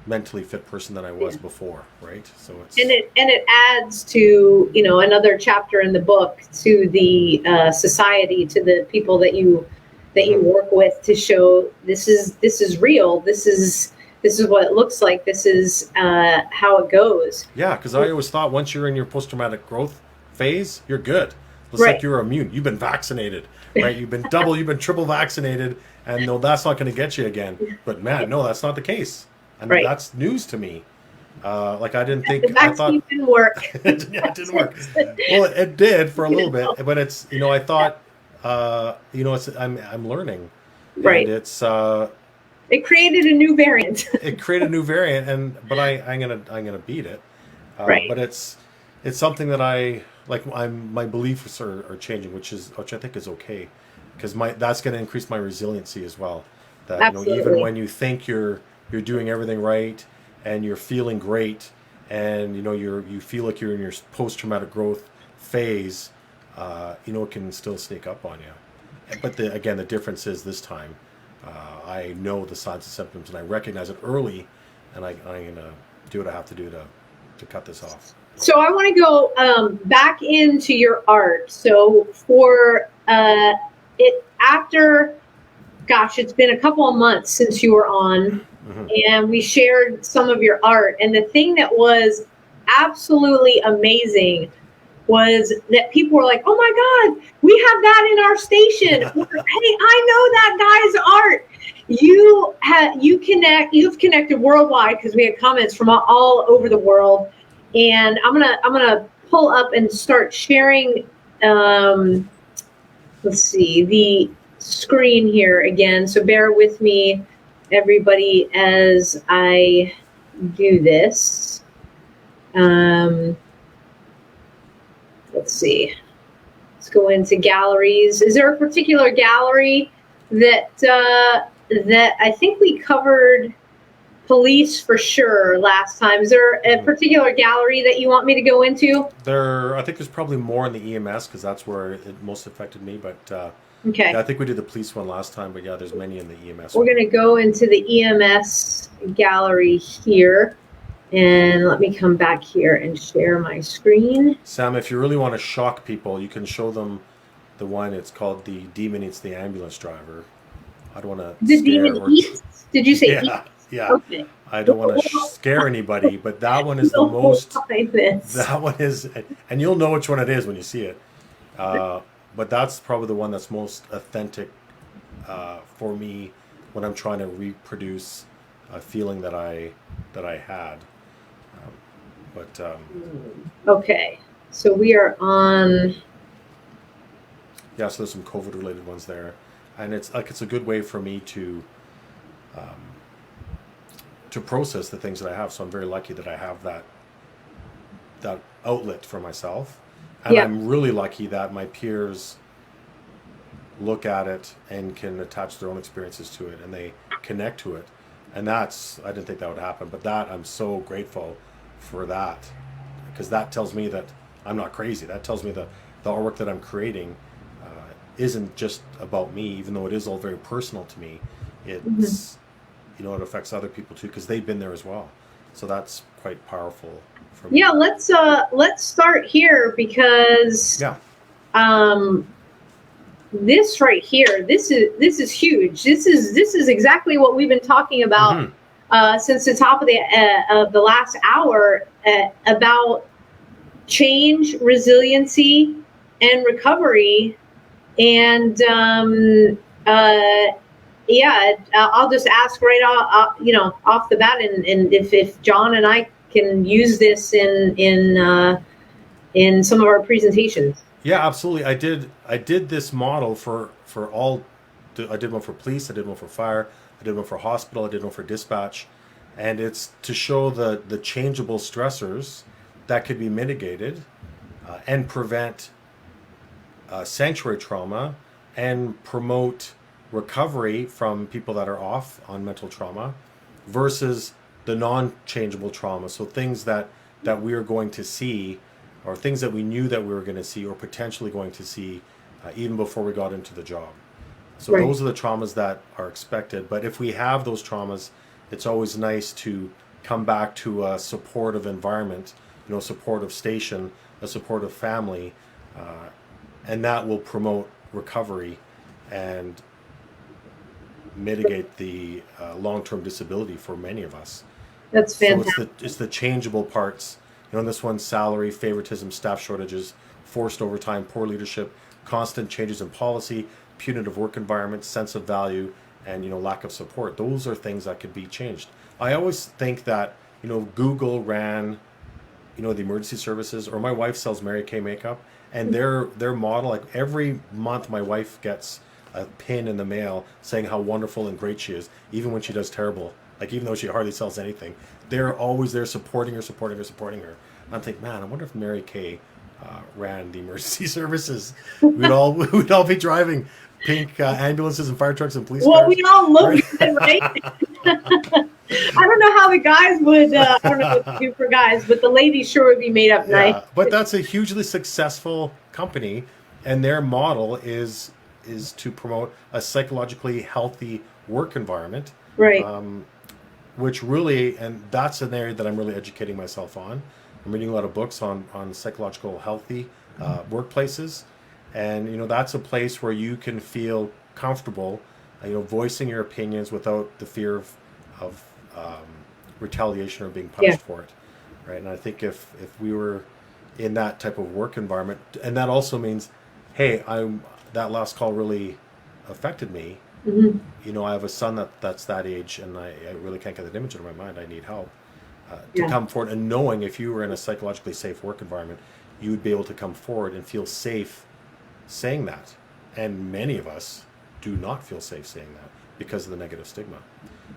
C: mentally fit person than I was before, right? So it's
B: and it adds to, another chapter in the book, to the society, to the people that you work with, to show this is real. This is what it looks like. This is how it goes.
C: Yeah, because I always thought once you're in your post-traumatic growth phase, you're good. It's
B: Right.
C: like you're immune. You've been vaccinated, right? You've been you've been triple vaccinated, and no, that's not going to get you again. But man, no, that's not the case. And
B: Right.
C: that's news to me. Like I didn't think,
B: The vaccine didn't work.
C: Yeah, it didn't work. Well, it did for a little bit, but it's, I thought, it's, I'm learning.
B: Right.
C: And it's,
B: It created a new variant.
C: it created a new variant, but I'm gonna beat it.
B: Right.
C: But it's something that my beliefs are changing, which I think is okay, because that's going to increase my resiliency as well. That
B: Absolutely.
C: Even when you think you're doing everything right and you're feeling great, and you feel like you're in your post-traumatic growth phase, it can still sneak up on you. But again, the difference is this time I know the signs and symptoms, and I recognize it early, and I'm gonna do what I have to do to cut this off.
B: So I want to go back into your art. So for it after, gosh, it's been a couple of months since you were on, and we shared some of your art. And the thing that was absolutely amazing was that people were like, "Oh my God, we have that in our station." Or, "Hey, I know that guy's art." You've connected worldwide, because we had comments from all over the world. And I'm gonna pull up and start sharing. Let's see the screen here again. So bear with me, everybody, as I do this. Let's see. Let's go into galleries. Is there a particular gallery that I think we covered? Police for sure last time. Is there a particular gallery that you want me to go into?
C: I think there's probably more in the EMS, because that's where it most affected me. But
B: Okay.
C: yeah, I think we did the police one last time. But yeah, there's many in the EMS.
B: We're going to go into the EMS gallery here. And let me come back here and share my screen.
C: Sam, if you really want to shock people, you can show them the one. It's called "The Demon Eats the Ambulance Driver." I don't want to.
B: The demon eats? Did you say eats?
C: Yeah.
B: Okay.
C: I don't want to scare anybody, but that one is the most. That one is, and you'll know which one it is when you see it. But that's probably the one that's most authentic for me when I'm trying to reproduce a feeling that I had.
B: Okay, so we are on.
C: Yeah, so there's some COVID-related ones there, and it's a good way for me to process the things that I have. So I'm very lucky that I have that outlet for myself, and I'm really lucky that my peers look at it and can attach their own experiences to it, and they connect to it. And I didn't think that would happen, but I'm so grateful for that, because that tells me that I'm not crazy. That tells me the artwork that I'm creating isn't just about me, even though it is all very personal to me. It's it affects other people too, because they've been there as well. So that's quite powerful for me.
B: Yeah, let's start here, because this right here, this is huge. This is exactly what we've been talking about since the top of the last hour, about change, resiliency, and recovery. And I'll just ask right off the bat, and if John and I can use this in some of our presentations.
C: Yeah, absolutely. I did this model for all. I did one for police. I did one for fire. I did one for hospital. I did one for dispatch, and it's to show the changeable stressors that could be mitigated and prevent sanctuary trauma and promote recovery from people that are off on mental trauma versus the non-changeable trauma. So things that we are going to see, or things that we knew that we were going to see or potentially going to see even before we got into the job. So
B: Right.
C: those are the traumas that are expected. But if we have those traumas, it's always nice to come back to a supportive environment, supportive station, a supportive family, and that will promote recovery and mitigate the long-term disability for many of us.
B: That's
C: So
B: fantastic.
C: it's the changeable parts. In this one, salary, favoritism, staff shortages, forced overtime, poor leadership, constant changes in policy, punitive work environment, sense of value, and lack of support. Those are things that could be changed. I always think that Google ran the emergency services, or my wife sells Mary Kay makeup, and their model, like every month my wife gets a pin in the mail saying how wonderful and great she is, even when she does terrible. Like, even though she hardly sells anything, they're always there supporting her. I'm thinking, man, I wonder if Mary Kay ran the emergency services. We'd all be driving pink ambulances and fire trucks and police
B: Well,
C: cars.
B: we all look
C: Right?
B: good, right? I don't know how the guys would, I don't know what to do for guys, but the ladies sure would be made up nice.
C: Yeah, but that's a hugely successful company, and their model is to promote a psychologically healthy work environment.
B: Right.
C: Which really, and that's an area that I'm really educating myself on. I'm reading a lot of books on psychological healthy workplaces, and that's a place where you can feel comfortable, voicing your opinions without the fear of retaliation or being punished for it, right? And I think if we were in that type of work environment, and that also means, hey, that last call really affected me.
B: Mm-hmm.
C: I have a son that's that age, and I really can't get that image out of my mind. I need help. To come forward, and knowing if you were in a psychologically safe work environment, you would be able to come forward and feel safe saying that. And many of us do not feel safe saying that because of the negative stigma.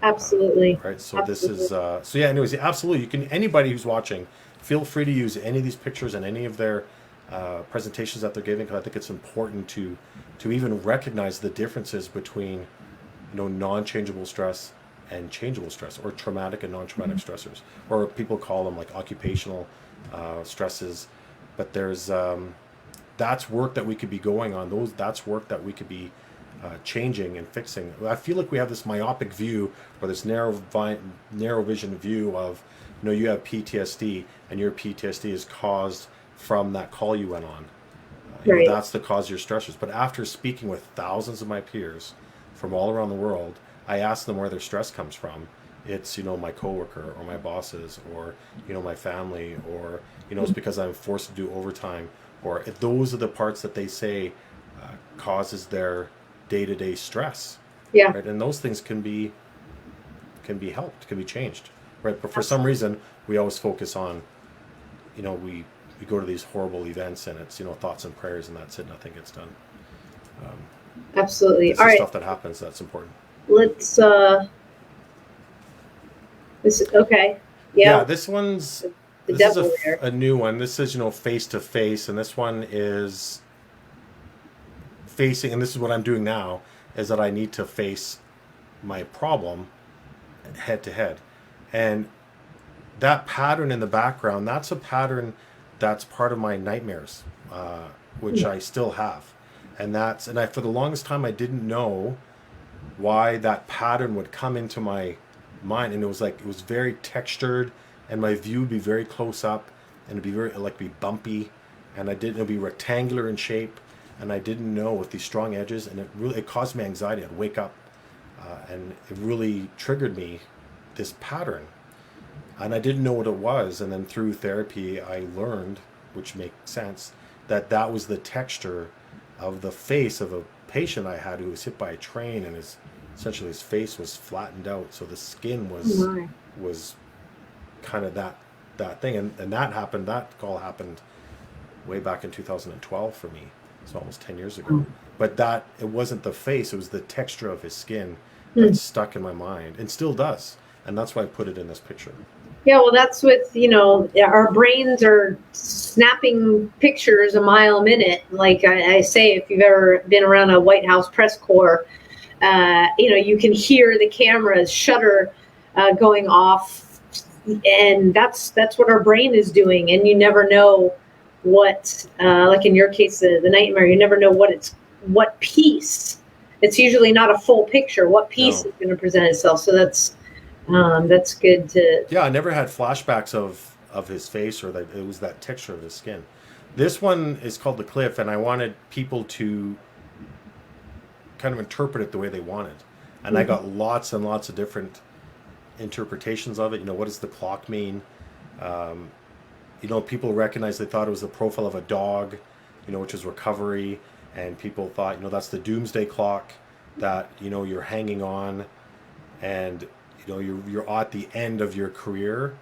B: Absolutely.
C: Right. So
B: Absolutely.
C: this is anyways, absolutely. You can, anybody who's watching, feel free to use any of these pictures and any of their presentations that they're giving, because I think it's important to even recognize the differences between non-changeable stress and changeable stress, or traumatic and non-traumatic stressors, or people call them like occupational stresses. But there's that's work that we could be going on. That's work that we could be changing and fixing. I feel like we have this myopic view, or this narrow vision view of, you have PTSD, and your PTSD is caused from that call you went on.
B: Right.
C: That's the cause of your stressors. But after speaking with thousands of my peers from all around the world, I ask them where their stress comes from. It's, my coworker or my bosses, or, my family, or, it's because I'm forced to do overtime, or if those are the parts that they say causes their day-to-day stress.
B: Yeah.
C: Right? And those things can be helped, can be changed. Right. But for some reason, we always focus on, we go to these horrible events, and it's, thoughts and prayers, and that's it. Nothing gets done.
B: Absolutely.
C: It's
B: All
C: the
B: right.
C: stuff that happens that's important.
B: Let's, okay.
C: Yeah,
B: Yeah.
C: this one's
B: The
C: this is
B: devil there.
C: a new one. This is face to face, and this one is facing. And this is what I'm doing now: is that I need to face my problem head to head, and that pattern in the background. That's a pattern that's part of my nightmares, which I still have, and for the longest time I didn't know why that pattern would come into my mind, and it was very textured, and my view would be very close up, and it'd be bumpy, and it'd be rectangular in shape, and I didn't know, with these strong edges, and it caused me anxiety. I'd wake up, and it really triggered me, this pattern, and I didn't know what it was. And then through therapy I learned, which makes sense, that was the texture of the face of a patient I had who was hit by a train, and essentially his face was flattened out, so the skin was kind of that thing, and that call happened way back in 2012 for me, so almost 10 years ago. But it wasn't the face, it was the texture of his skin that stuck in my mind, and still does, and that's why I put it in this picture.
B: Yeah, well, that's with, our brains are snapping pictures a mile a minute. Like I say, if you've ever been around a White House press corps, you can hear the cameras shutter going off, and that's what our brain is doing. And you never know what, like in your case, the nightmare, you never know what piece. It's usually not a full picture. What piece is going to present itself? So that's good to.
C: Yeah, I never had flashbacks of his face, or that it was that texture of his skin. This one is called The Cliff, and I wanted people to kind of interpret it the way they wanted. And I got lots and lots of different interpretations of it. What does the clock mean? People recognized, they thought it was the profile of a dog, which is recovery. And people thought, that's the doomsday clock that, you're hanging on, and, you're at the end of your career.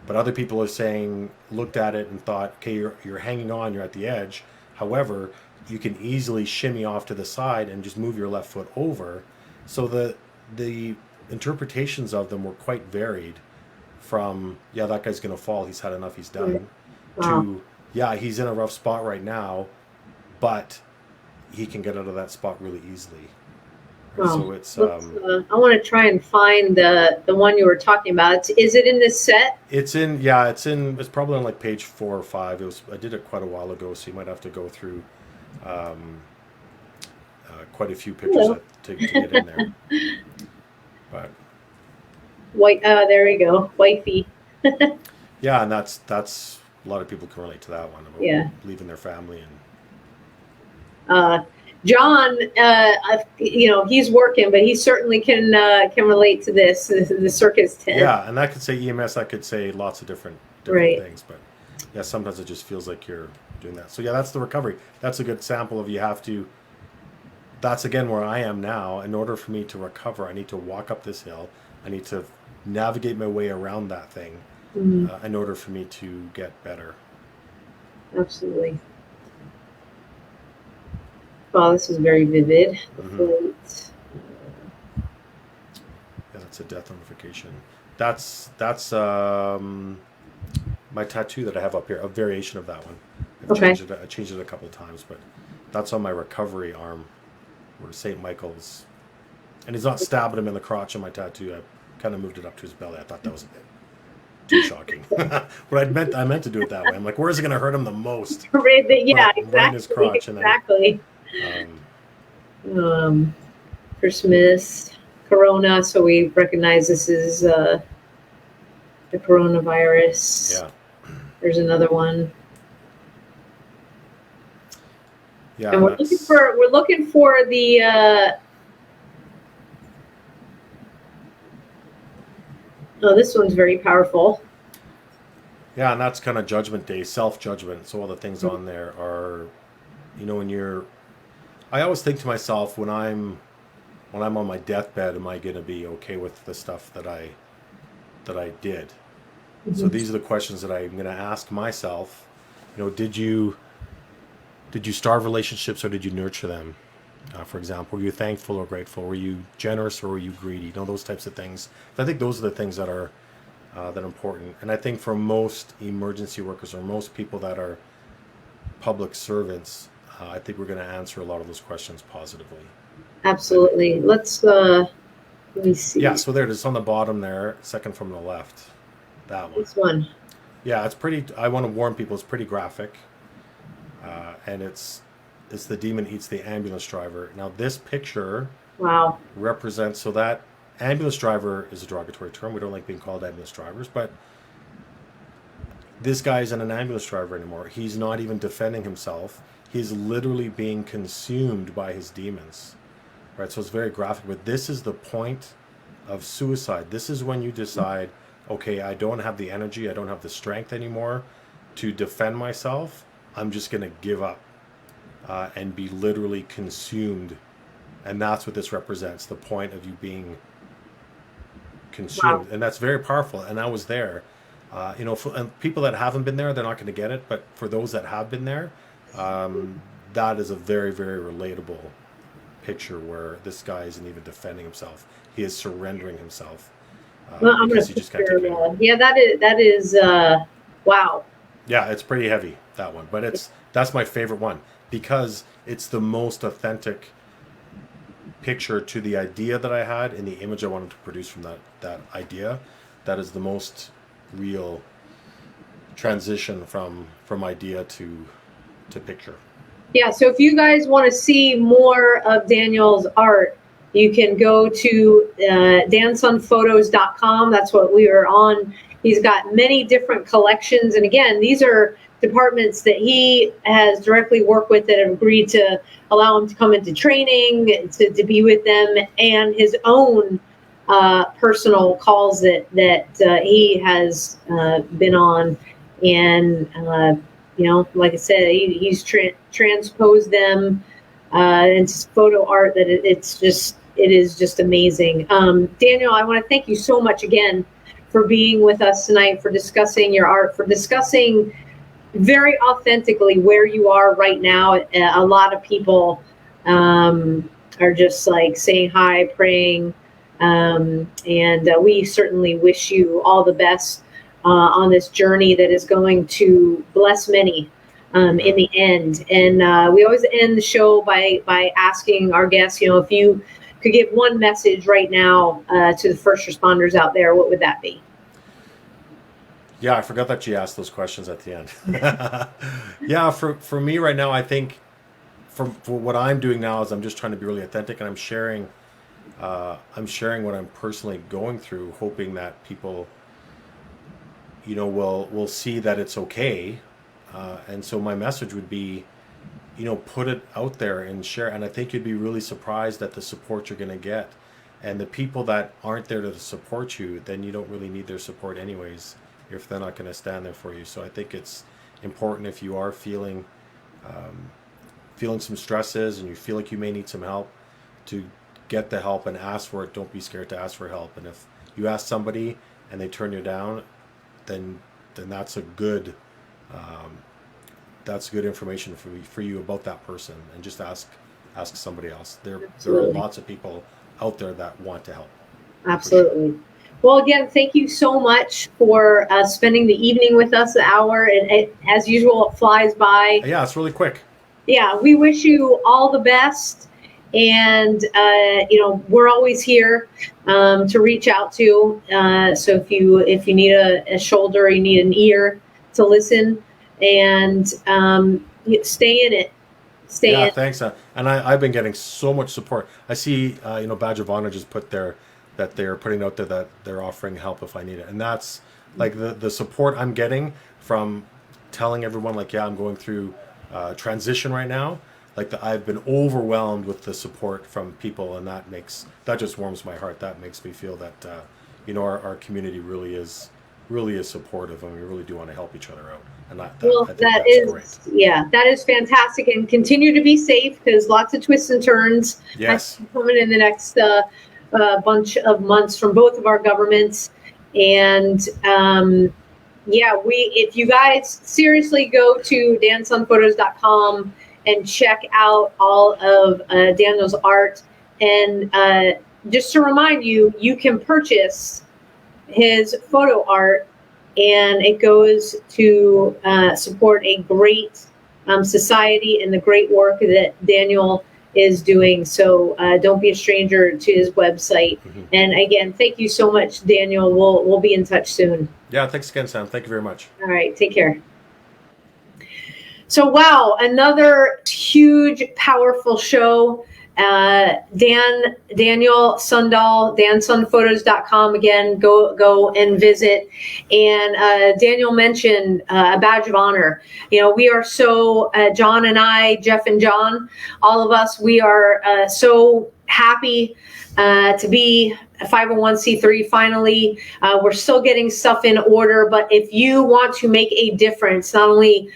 C: But other people are saying, looked at it and thought, okay, you're hanging on, you're at the edge. However, you can easily shimmy off to the side and just move your left foot over. So the interpretations of them were quite varied, from, yeah, that guy's going to fall, he's had enough, he's done, to, yeah, he's in a rough spot right now, but he can get out of that spot really easily.
B: Wow.
C: So it's
B: I want to try and find the one you were talking about. Is it in this set?
C: It's probably on like page 4 or 5. I did it quite a while ago, so you might have to go through quite a few pictures to get in there. But
B: white, there we go, wifey.
C: Yeah, and that's a lot of people can relate to that one about leaving their family.
B: And John, he's working, but he certainly can relate to this, the circus tent.
C: Yeah, and that could say EMS, that could say lots of different things, but yeah, sometimes it just feels like you're doing that. So yeah, that's the recovery. That's a good sample of, that's again where I am now. In order for me to recover, I need to walk up this hill. I need to navigate my way around that thing in order for me to get better.
B: Absolutely. Wow, this is very vivid.
C: Yeah, that's a death notification. That's my tattoo that I have up here, a variation of that one. I changed it a couple of times, but that's on my recovery arm, where St. Michael's, and he's not stabbing him in the crotch on my tattoo. I kind of moved it up to his belly. I thought that was a bit too shocking. But I meant to do it that way. I'm like, where is it going to hurt him the most?
B: Yeah,
C: exactly. Right in his crotch.
B: Exactly. Christmas, Corona. So we recognize this is the coronavirus.
C: Yeah.
B: There's another one.
C: Yeah,
B: and we're looking for the this one's very powerful.
C: Yeah, and that's kind of Judgment Day, self-judgment. So all the things on there are, I always think to myself, when I'm on my deathbed, am I going to be okay with the stuff that I did? So these are the questions that I'm going to ask myself. Did you starve relationships, or did you nurture them? For example, were you thankful or grateful? Were you generous, or were you greedy? Those types of things. I think those are the things that are important. And I think for most emergency workers, or most people that are public servants, I think we're going to answer a lot of those questions positively.
B: Absolutely. Let me see.
C: Yeah, so there it is on the bottom there, second from the left. That one.
B: This one.
C: Yeah, it's pretty. I want to warn people, it's pretty graphic. And it's the demon eats the ambulance driver. Now this picture represents, so that ambulance driver is a derogatory term. We don't like being called ambulance drivers, but this guy isn't an ambulance driver anymore. He's not even defending himself. He's literally being consumed by his demons. Right? So it's very graphic, but this is the point of suicide. This is when you decide, okay, I don't have the energy, I don't have the strength anymore to defend myself. I'm just going to give up and be literally consumed. And that's what this represents, the point of you being consumed. And that's very powerful. And I was there. And people that haven't been there, they're not going to get it. But for those that have been there, that is a very, very relatable picture, where this guy isn't even defending himself. He is surrendering himself.
B: Well, I'm going to picture, yeah, that is wow.
C: Yeah, it's pretty heavy, that one. But that's my favorite one, because it's the most authentic picture to the idea that I had and the image I wanted to produce from that idea. That is the most real, transition from idea to picture.
B: Yeah, so if you guys want to see more of Daniel's art, you can go to dansonphotos.com. That's what we are on. He's got many different collections. And again, these are departments that he has directly worked with that have agreed to allow him to come into training, to be with them, and his own personal calls that he has been on. And, like I said, he's transposed them into photo art that it is just amazing. Daniel, I want to thank you so much again for being with us tonight, for discussing your art, for discussing very authentically where you are right now. A lot of people are just like saying hi, praying, and we certainly wish you all the best on this journey that is going to bless many in the end. And we always end the show by asking our guests, if you could give one message right now to the first responders out there, what would that be?
C: Yeah, I forgot that you asked those questions at the end. Yeah, for me right now, I think for what I'm doing now is I'm just trying to be really authentic, and I'm sharing what I'm personally going through, hoping that people, will see that it's okay. And so my message would be, put it out there and share. And I think you'd be really surprised at the support you're going to get. And the people that aren't there to support you, then you don't really need their support anyways, if they're not going to stand there for you. So I think it's important, if you are feeling some stresses and you feel like you may need some help, to get the help and ask for it. Don't be scared to ask for help. And if you ask somebody and they turn you down, then that's a good information for you about that person. And just ask somebody else. There are lots of people out there that want to help.
B: Absolutely. Sure. Well, again, thank you so much for spending the evening with us, an hour. And as usual, it flies by.
C: Yeah, it's really quick.
B: Yeah, we wish you all the best. And, we're always here to reach out to. So if you need a shoulder, you need an ear to listen, and stay in it. Stay in.
C: Thanks. And I've been getting so much support. I see, Badge of Honor just put that they're putting out there that they're offering help if I need it. And that's like the support I'm getting from telling everyone, like, I'm going through transition right now. Like, I've been overwhelmed with the support from people, and that just warms my heart. That makes me feel that our community really is supportive, and we really do want to help each other out. And I think that's great.
B: Yeah, that is fantastic. And continue to be safe, because lots of twists and turns coming in the next bunch of months from both of our governments. And if you guys seriously go to dansonphotos.com and check out all of Daniel's art. And just to remind you, you can purchase his photo art, and it goes to support a great society and the great work that Daniel is doing. So don't be a stranger to his website. Mm-hmm. And again, thank you so much, Daniel. We'll be in touch soon.
C: Yeah, thanks again, Sam. Thank you very much.
B: All right, take care. So, wow, another huge, powerful show. Daniel Sundahl, dansonphotos.com. Again, go and visit. And Daniel mentioned a badge of honor. We are so, John and I, Jeff and John, all of us, we are so happy to be a 501c3 finally. We're still getting stuff in order, but if you want to make a difference, not only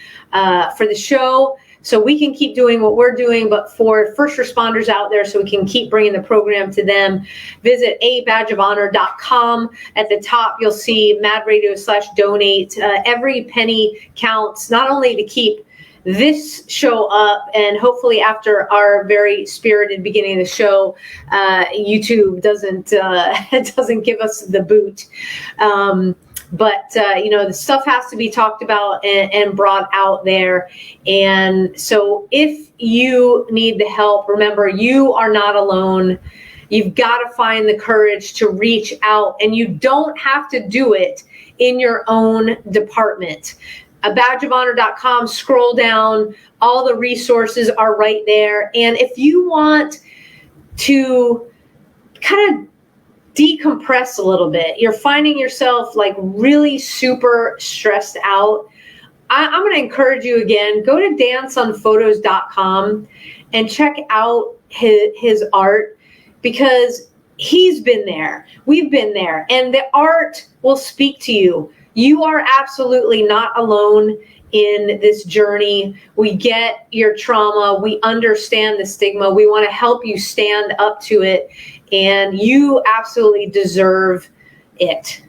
B: for the show, so we can keep doing what we're doing, but for first responders out there, so we can keep bringing the program to them, visit abadgeofhonor.com. At the top, you'll see Mad Radio /donate. Every penny counts, not only to keep this show up, and hopefully after our very spirited beginning of the show, YouTube doesn't give us the boot. But the stuff has to be talked about and brought out there. And so if you need the help, remember, you are not alone. You've got to find the courage to reach out, and you don't have to do it in your own department. badgeofhonor.com, scroll down, all the resources are right there. And if you want to kind of decompress a little bit, you're finding yourself like really super stressed out, I'm going to encourage you again, go to danceonphotos.com and check out his art, because he's been there. We've been there, and the art will speak to you. You are absolutely not alone in this journey. We get your trauma. We understand the stigma. We want to help you stand up to it, and you absolutely deserve it.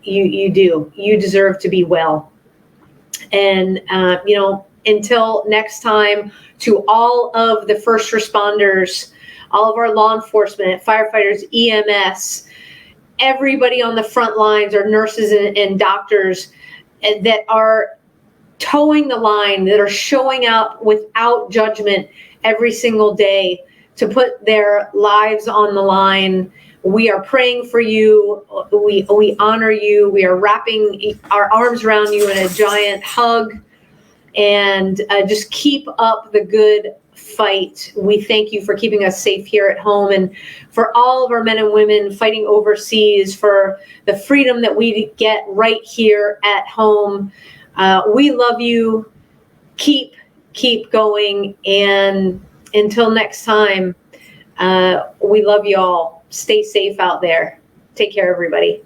B: You do. You deserve to be well. And, until next time, to all of the first responders, all of our law enforcement, firefighters, EMS, everybody on the front lines, our nurses and doctors that are towing the line, that are showing up without judgment every single day to put their lives on the line. We are praying for you. We honor you. We are wrapping our arms around you in a giant hug, and just keep up the good fight. We thank you for keeping us safe here at home, and for all of our men and women fighting overseas for the freedom that we get right here at home. We love you. Keep going. And until next time, we love you all. Stay safe out there. Take care, everybody.